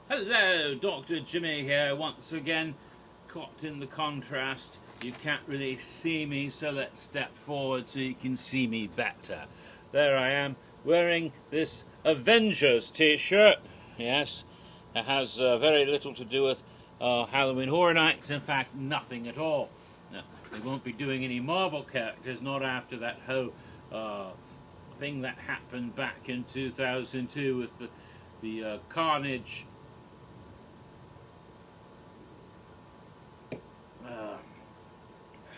Hello, Dr. Jimmy here once again, caught in the contrast. You can't really see me, so let's step forward so you can see me better. There I am, wearing this Avengers t-shirt. Yes, it has very little to do with Halloween Horror Nights, in fact, nothing at all. No, we won't be doing any Marvel characters, not after that whole thing that happened back in 2002 with the Carnage.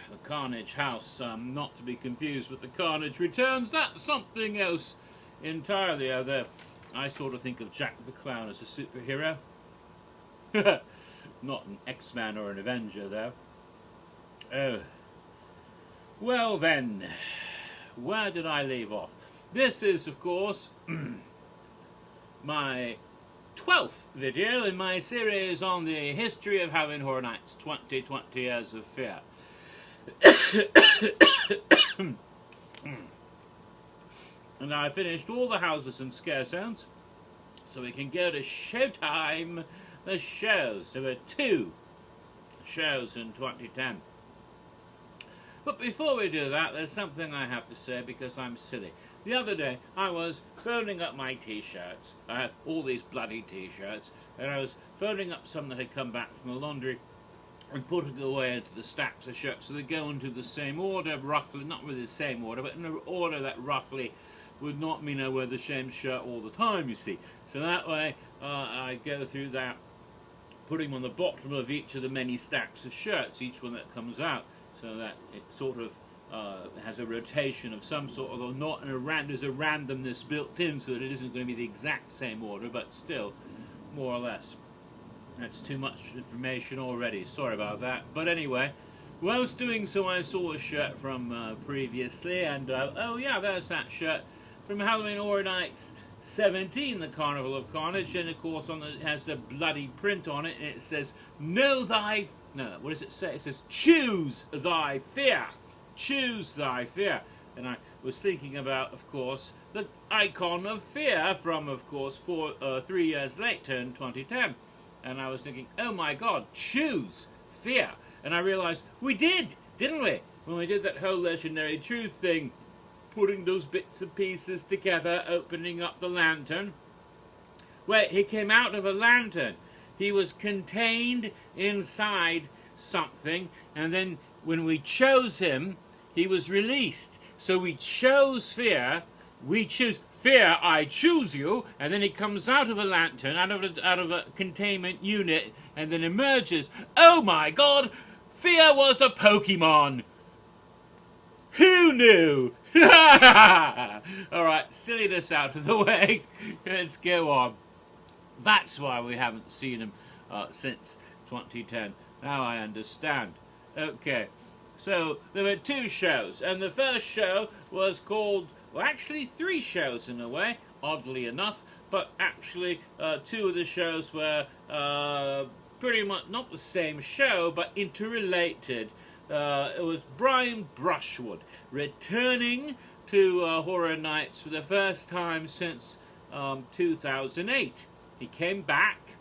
The Carnage House, not to be confused with the Carnage Returns. That's something else entirely. Although I sort of think of Jack the Clown as a superhero. Not an X-Man or an Avenger, though. Oh. Well then, where did I leave off? This is, of course, my 12th video in my series on the history of Halloween Horror Nights 2020 Years of Fear. And I finished all the houses and scare zones, so we can go to showtime, the shows. There were 2 shows in 2010. But before we do that, there's something I have to say because I'm silly. The other day, I was phoning up my t-shirts. I have all these bloody t-shirts, and I was phoning up some that had come back from the laundry and putting away into the stacks of shirts, so they go into the same order, roughly, not really the same order, but in an order that roughly would not mean I wear the same shirt all the time, you see. So that way, I go through that, putting them on the bottom of each of the many stacks of shirts, each one that comes out, so that it sort of has a rotation of some sort, although not in there's a randomness built in, so that it isn't going to be the exact same order, but still, more or less. That's too much information already, sorry about that. But anyway, while I was doing so, I saw a shirt from previously, and oh yeah, there's that shirt from Halloween Horror Nights 17, the Carnival of Carnage, and of course it has the bloody print on it, and it says, what does it say? It says, choose thy fear. Choose thy fear. And I was thinking about, of course, the icon of fear from, of course, 3 years later in 2010. And I was thinking, oh my God, choose fear. And I realized we did, didn't we? When we did that whole Legendary Truth thing, putting those bits and pieces together, opening up the lantern. Wait, he came out of a lantern. He was contained inside something, and then when we chose him, he was released. So we chose fear. We choose fear, I choose you, and then he comes out of a lantern, out of a containment unit, and then emerges. Oh my God, fear was a Pokemon. Who knew? Alright, silliness out of the way. Let's go on. That's why we haven't seen him since 2010. Now I understand. Okay, so there were 2 shows, and the first show was called, well, actually 3 shows in a way, oddly enough, but actually 2 of the shows were pretty much not the same show, but interrelated. It was Brian Brushwood returning to Horror Nights for the first time since 2008. He came back,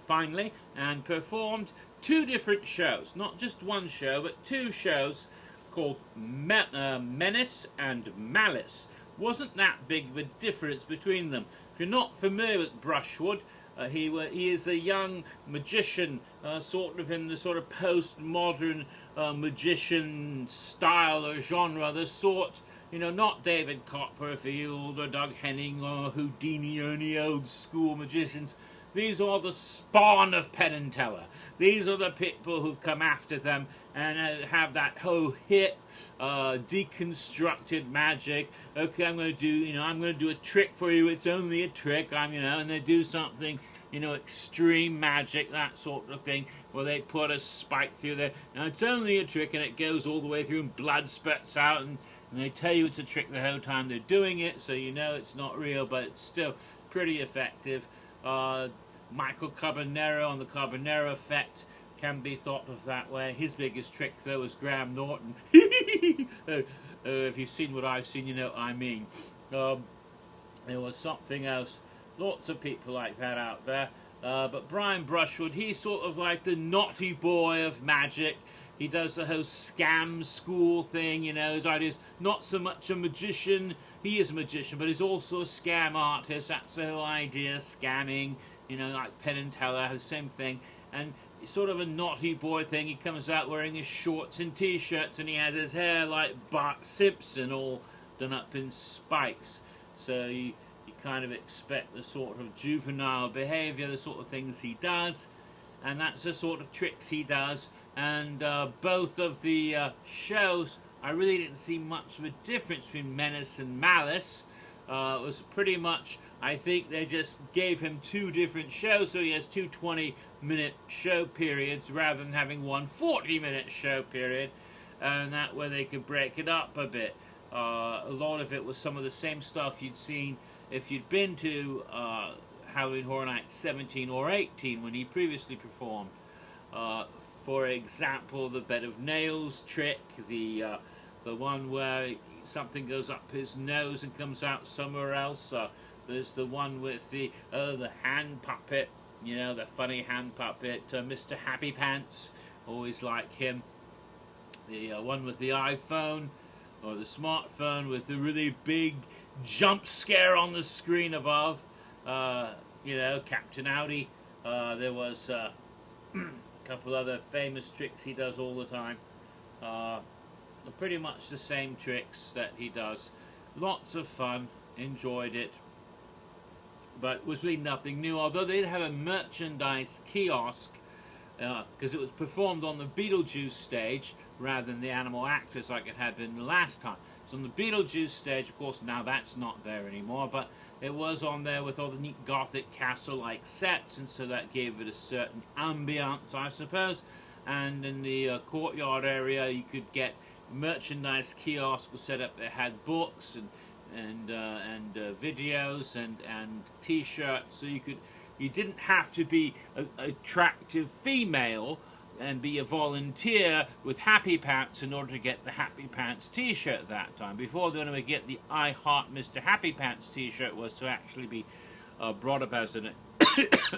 finally, and performed 2 different shows. Not just one show, but 2 shows called Menace and Malice. Wasn't that big of a difference between them. If you're not familiar with Brushwood, he is a young magician, sort of in the sort of postmodern magician style or genre, the sort, you know, not David Copperfield or Doug Henning or Houdini or any old school magicians. These are the spawn of Penn and Teller. These are the people who've come after them and have that whole hit, deconstructed magic. Okay, I'm going to do a trick for you. It's only a trick. And they do something, extreme magic, that sort of thing, where they put a spike through there. Now, it's only a trick, and it goes all the way through, and blood spurts out, and they tell you it's a trick the whole time they're doing it, so you know it's not real, but it's still pretty effective. Michael Carbonero on the Carbonero effect can be thought of that way. His biggest trick, though, was Graham Norton. If you've seen what I've seen, you know what I mean. There was something else Lots of people like that out there. But Brian Brushwood, he's sort of like the naughty boy of magic. He does the whole scam school thing, you know. His idea's not so much a magician. He is a magician, but he's also a scam artist. That's the whole idea, scamming, you know, like Penn and Teller, the same thing. And it's sort of a naughty boy thing. He comes out wearing his shorts and t-shirts, and he has his hair like Bart Simpson, all done up in spikes. So you kind of expect the sort of juvenile behavior, the sort of things he does, and that's the sort of tricks he does. And both of the shows, I really didn't see much of a difference between Menace and Malice. It was pretty much, I think they just gave him 2 different shows, so he has 2 20-minute show periods rather than having 1 40-minute show period, and that way they could break it up a bit. A lot of it was some of the same stuff you'd seen if you'd been to Halloween Horror Nights 17 or 18 when he previously performed. For example, the bed of nails trick, the one where something goes up his nose and comes out somewhere else. There's the one with the hand puppet, you know, the funny hand puppet, Mr. Happy Pants, always like him. The one with the iPhone, or the smartphone with the really big jump scare on the screen above, you know, Captain Audi. There was a couple other famous tricks he does all the time. Pretty much the same tricks that he does. Lots of fun, enjoyed it, but was really nothing new, although they did have a merchandise kiosk, because it was performed on the Beetlejuice stage rather than the animal actors like it had been the last time. So on the Beetlejuice stage, of course, now that's not there anymore, but it was on there with all the neat gothic castle-like sets, and so that gave it a certain ambiance, I suppose. And in the courtyard area, you could get merchandise kiosks was set up. They had books and videos and T-shirts, so you didn't have to be an attractive female and be a volunteer with Happy Pants in order to get the Happy Pants T-shirt that time. Before, the only way to get the I Heart Mr. Happy Pants T-shirt was to actually be brought up as an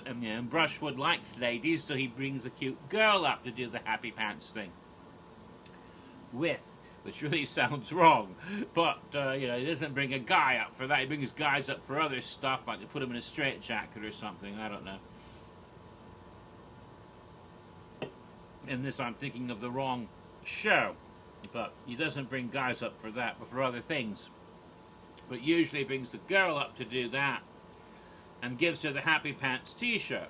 and Brushwood likes ladies, so he brings a cute girl up to do the Happy Pants thing with, which really sounds wrong, but you know, he doesn't bring a guy up for that. He brings guys up for other stuff, like to put him in a straitjacket or something. I don't know. In this, I'm thinking of the wrong show, but he doesn't bring guys up for that, but for other things. But usually he brings the girl up to do that and gives her the Happy Pants T-shirt.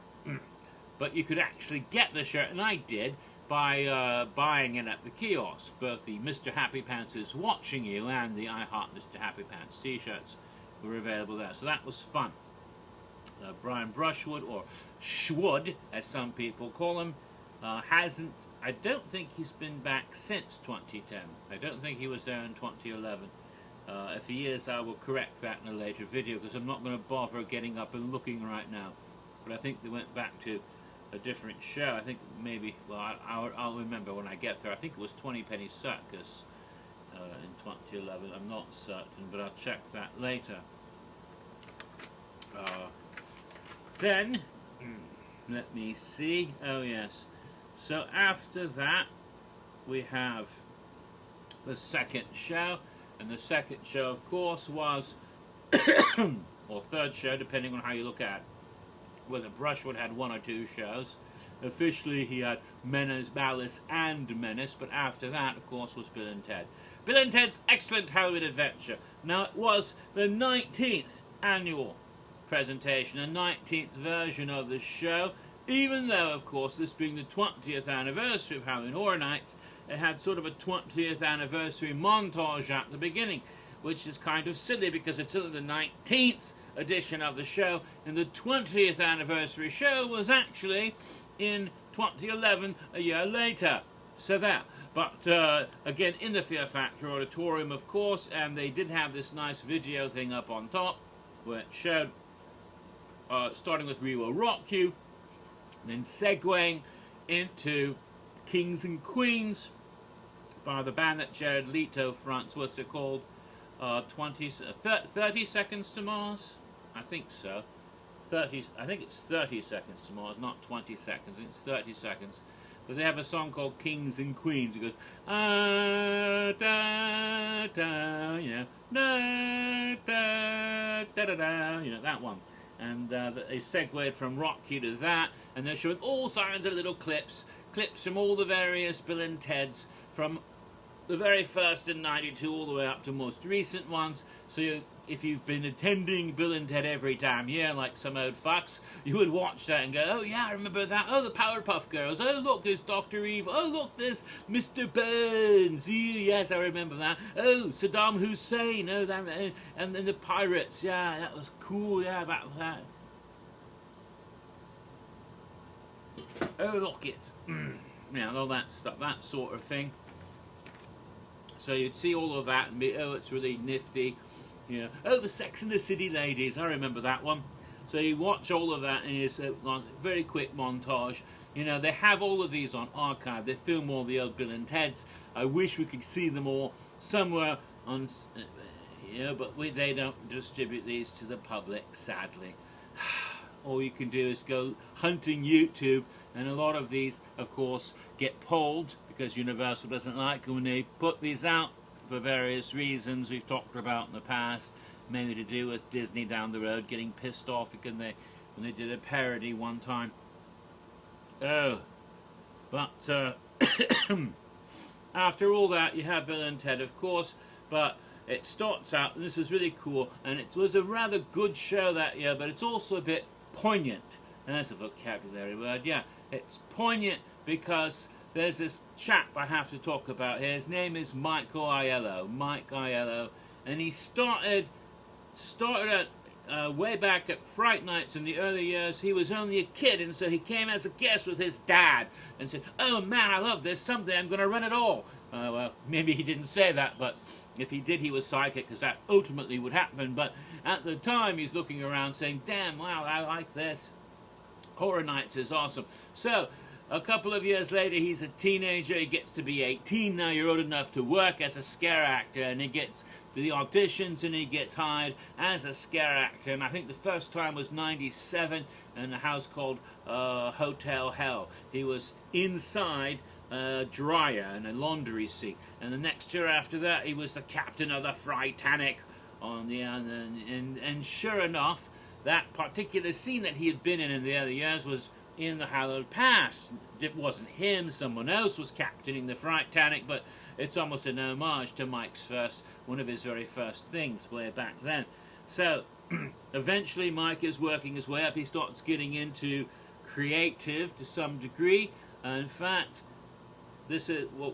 But you could actually get the shirt, and I did, by buying it at the kiosk. Both the Mr. Happy Pants is Watching You and the I Heart Mr. Happy Pants T-shirts were available there, so that was fun. Brian Brushwood, or Schwood, as some people call him, I don't think he's been back since 2010. I don't think he was there in 2011. If he is, I will correct that in a later video, because I'm not going to bother getting up and looking right now. But I think they went back to a different show. I think maybe, well, I'll remember when I get there. I think it was 20 Penny Circus in 2011. I'm not certain, but I'll check that later. Then, let me see. Oh, yes. So after that, we have the second show, and the second show, of course, was, or third show, depending on how you look at it, whether Brushwood had 1 or 2 shows. Officially, he had Menace, Malice, and Menace, but after that, of course, was Bill and Ted. Bill and Ted's Excellent Halloween Adventure. Now, it was the 19th annual presentation, a 19th version of the show. Even though, of course, this being the 20th anniversary of Halloween Horror Nights, it had sort of a 20th anniversary montage at the beginning, which is kind of silly because it's only the 19th edition of the show, and the 20th anniversary show was actually in 2011, a year later. So that. But, again, in the Fear Factor Auditorium, of course, and they did have this nice video thing up on top, where it showed, starting with We Will Rock You, then segueing into Kings and Queens by the band that Jared Leto fronts. What's it called? 30 Seconds to Mars? I think so. 30, I think it's 30 seconds tomorrow. It's not 20 seconds. It's 30 seconds. But they have a song called Kings and Queens. It goes, ah, da, da, you know, da, da, da, da, da, you know, that one. And they segued from Rocky to that, and they're showing all kinds of little clips from all the various Bill and Teds, from the very first in '92 all the way up to most recent ones. So if you've been attending Bill and Ted every damn year, like some old fucks, you would watch that and go, oh yeah, I remember that. Oh, the Powerpuff Girls. Oh, look, there's Dr. Evil. Oh, look, there's Mr. Burns. Yes, I remember that. Oh, Saddam Hussein. Oh, that, and then the Pirates. Yeah, that was cool. Yeah, about that. Oh, look it. Yeah, all that stuff, that sort of thing. So you'd see all of that and be, oh, it's really nifty. Yeah. Oh, the Sex and the City ladies. I remember that one. So you watch all of that and it's a very quick montage. You know, they have all of these on archive. They film all the old Bill and Teds. I wish we could see them all somewhere on, you know, but they don't distribute these to the public, sadly. All you can do is go hunting YouTube, and a lot of these, of course, get pulled because Universal doesn't like them when they put these out for various reasons we've talked about in the past, mainly to do with Disney down the road getting pissed off because when they did a parody one time. Oh, but after all that, you have Bill and Ted, of course, but it starts out, and this is really cool, and it was a rather good show that year, but it's also a bit poignant, and that's a vocabulary word. Yeah, it's poignant because there's this chap I have to talk about here. His name is Mike Aiello, and he started way back at Fright Nights in the early years. He was only a kid, and so he came as a guest with his dad and said, oh man, I love this, someday I'm going to run it all. Well, maybe he didn't say that, but if he did, he was psychic, because that ultimately would happen. But at the time, he's looking around saying, damn, wow, I like this. Horror Nights is awesome. So a couple of years later, he's a teenager. He gets to be 18 now. You're old enough to work as a scare actor, and he gets to the auditions, and he gets hired as a scare actor. And I think the first time was '97 in a house called Hotel Hell. He was inside a dryer and a laundry seat. And the next year after that, he was the captain of the Titanic on the and sure enough, that particular scene that he had been in the early years was in the hallowed past. It wasn't him, someone else was captaining the Titanic, but it's almost an homage to Mike's one of his very first things way back then. So eventually Mike is working his way up. He starts getting into creative to some degree. In fact, this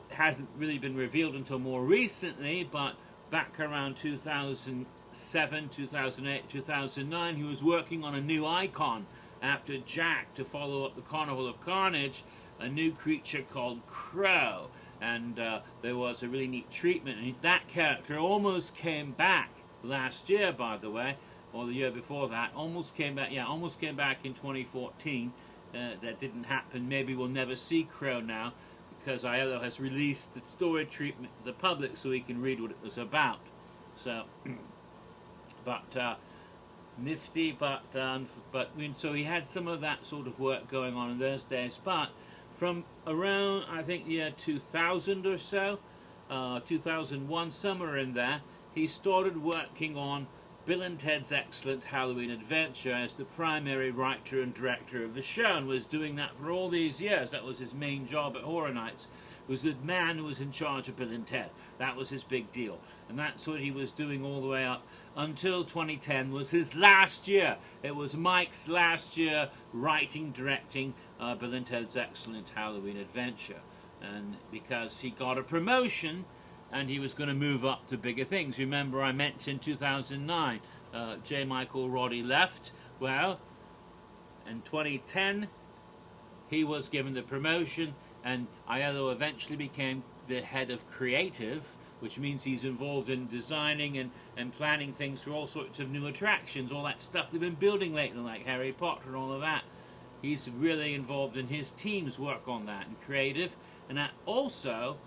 hasn't really been revealed until more recently, but back around 2007, 2008, 2009, he was working on a new icon after Jack to follow up the Carnival of Carnage, a new creature called Crow. And there was a really neat treatment, and that character almost came back last year, by the way, or the year before that. Almost came back in 2014. That didn't happen. Maybe we'll never see Crow now, because Aiello has released the story treatment to the public so he can read what it was about. So, but nifty, so he had some of that sort of work going on in those days. But from around, I think, year 2000 or so, 2001, somewhere in there, he started working on Bill and Ted's Excellent Halloween Adventure as the primary writer and director of the show, and was doing that for all these years. That was his main job at Horror Nights, was the man who was in charge of Bill and Ted. That was his big deal, and that's what he was doing all the way up until 2010 was his last year. It was Mike's last year writing, directing Bill and Ted's Excellent Halloween Adventure, and because he got a promotion and he was going to move up to bigger things. Remember, I mentioned 2009, J. Michael Roddy left. Well, in 2010, he was given the promotion, and Aiello eventually became the head of creative, which means he's involved in designing and planning things for all sorts of new attractions, all that stuff they've been building lately, like Harry Potter and all of that. He's really involved in his team's work on that, and creative, and that also,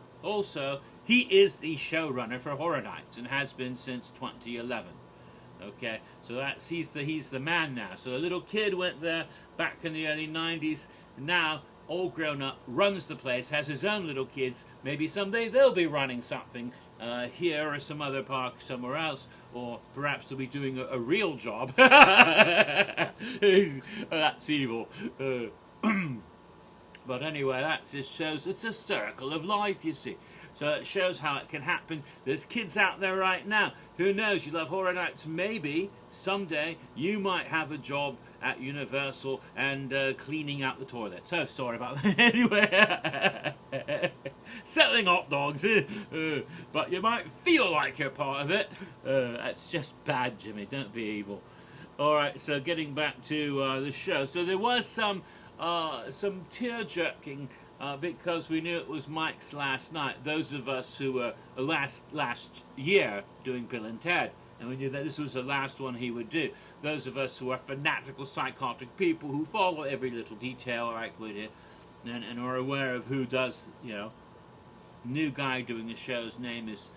he is the showrunner for Horror Nights, and has been since 2011. Okay, so he's the man now. So a little kid went there back in the early 90s. Now, all grown up, runs the place, has his own little kids. Maybe someday they'll be running something here or some other park somewhere else, or perhaps they'll be doing a real job. That's evil. But anyway, that just shows it's a circle of life, you see. So it shows how it can happen. There's kids out there right now. Who knows? You love horror nights. Maybe someday you might have a job at Universal and cleaning out the toilet. So sorry about that. Anyway, selling hot dogs. But you might feel like you're part of it. That's just bad, Jimmy. Don't be evil. All right. So getting back to the show. So there was some tear-jerking because we knew it was Mike's last night. Those of us who were last year doing Bill and Ted, and we knew that this was the last one he would do. Those of us who are fanatical, psychotic people who follow every little detail like we do, and are aware of who does, you know. New guy doing the show's name is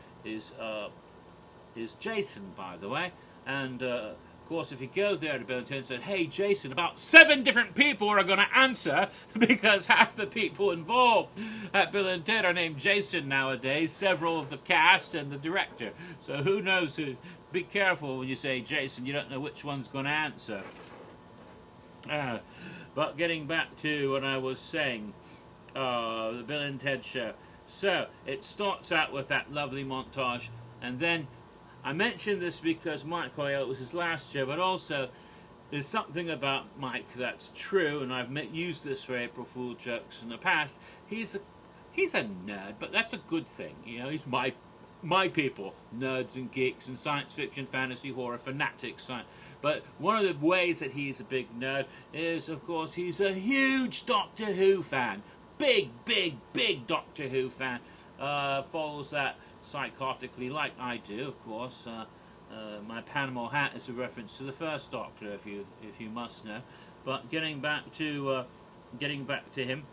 Jason, by the way, and of course, if you go there to Bill and Ted and say, "Hey, Jason," about 7 different people are going to answer because half the people involved at Bill and Ted are named Jason nowadays, several of the cast and the director. So who knows who? Be careful when you say Jason. You don't know which one's going to answer. But getting back to what I was saying, the Bill and Ted show. So it starts out with that lovely montage, and then I mentioned this because Mike Aiello was his last show, but also there's something about Mike that's true, and I've used this for April Fool jokes in the past. He's a nerd, but that's a good thing. You know, he's my people, nerds and geeks and science fiction, fantasy, horror, fanatics. But one of the ways that he's a big nerd is, of course, he's a huge Doctor Who fan. Big Doctor Who fan. Follows that psychotically like I do, of course. My Panama hat is a reference to the first Doctor, if you must know. But getting back to him,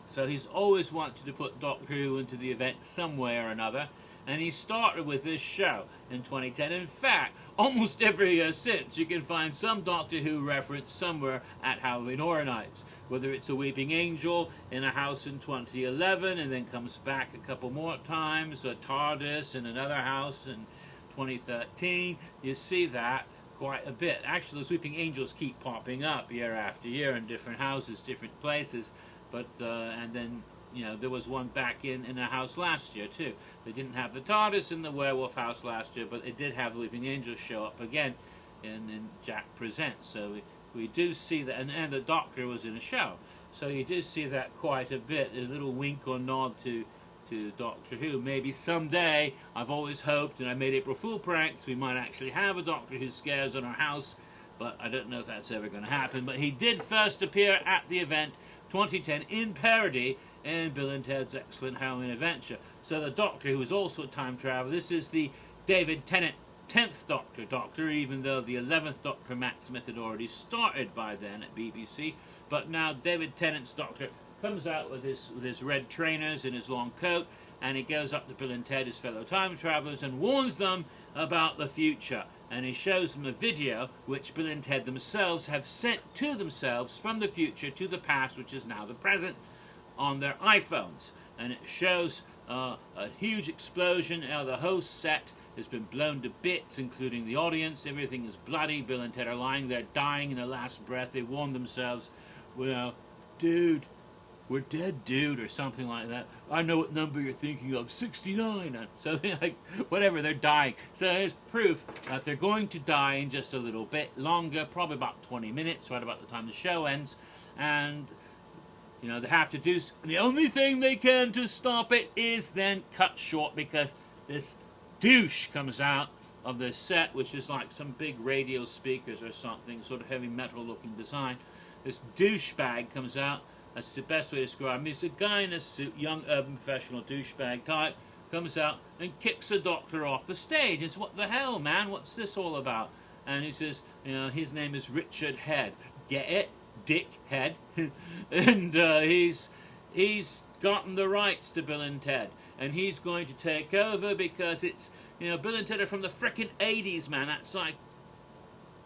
so he's always wanted to put Doctor Who into the event some way or another, and he started with this show in 2010. In fact, almost every year since, you can find some Doctor Who reference somewhere at Halloween Horror Nights. Whether it's a Weeping Angel in a house in 2011 and then comes back a couple more times, a TARDIS in another house in 2013, you see that quite a bit. Actually, those Weeping Angels keep popping up year after year in different houses, different places. But and then, you know, there was one back in a house last year too. They didn't have the TARDIS in the werewolf house last year, but they did have the Weeping Angels show up again in Jack Presents. So we do see that, and the Doctor was in a show. So you do see that quite a bit. There's a little wink or nod to Doctor Who. Maybe someday, I've always hoped, and I made April Fool pranks, we might actually have a Doctor Who scares on our house, but I don't know if that's ever going to happen. But he did first appear at the event 2010 in parody in Bill and Ted's Excellent Halloween Adventure. So the Doctor, who is also a time traveler, this is the David Tennant 10th Doctor, even though the 11th Doctor, Matt Smith, had already started by then at BBC. But now David Tennant's Doctor comes out with his red trainers and his long coat, and he goes up to Bill and Ted, his fellow time travelers, and warns them about the future. And he shows them a video which Bill and Ted themselves have sent to themselves from the future to the past, which is now the present, on their iPhones. And it shows a huge explosion. The whole set has been blown to bits, including the audience. Everything is bloody. Bill and Ted are lying there dying in their last breath. They warn themselves, well, dude, we're dead, dude, or something like that. I know what number you're thinking of, 69. And so, like, whatever, they're dying. So there's proof that they're going to die in just a little bit longer, probably about 20 minutes, right about the time the show ends. And, you know, they have to do... The only thing they can to stop it is then cut short, because this douche comes out of the set, which is like some big radio speakers or something, sort of heavy metal looking design. This douchebag comes out. That's the best way to describe him. He's a guy in a suit, young urban professional douchebag type, comes out and kicks the Doctor off the stage. It's, what the hell, man? What's this all about? And he says, you know, his name is Richard Head. Get it? Dick Head. And he's gotten the rights to Bill and Ted. and he's going to take over because it's, you know, Bill and Ted are from the frickin' 80s, man. That's like,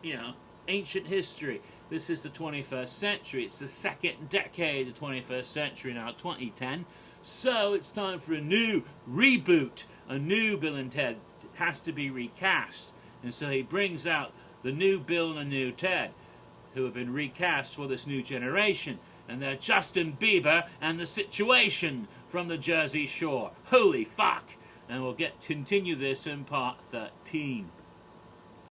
you know, ancient history. This is the 21st century. It's the second decade of the 21st century now, 2010. So it's time for a new reboot, a new Bill and Ted. It has to be recast. And so he brings out the new Bill and the new Ted, who have been recast for this new generation. And they're Justin Bieber and The Situation from the Jersey Shore. Holy fuck! And we'll continue this in part 13.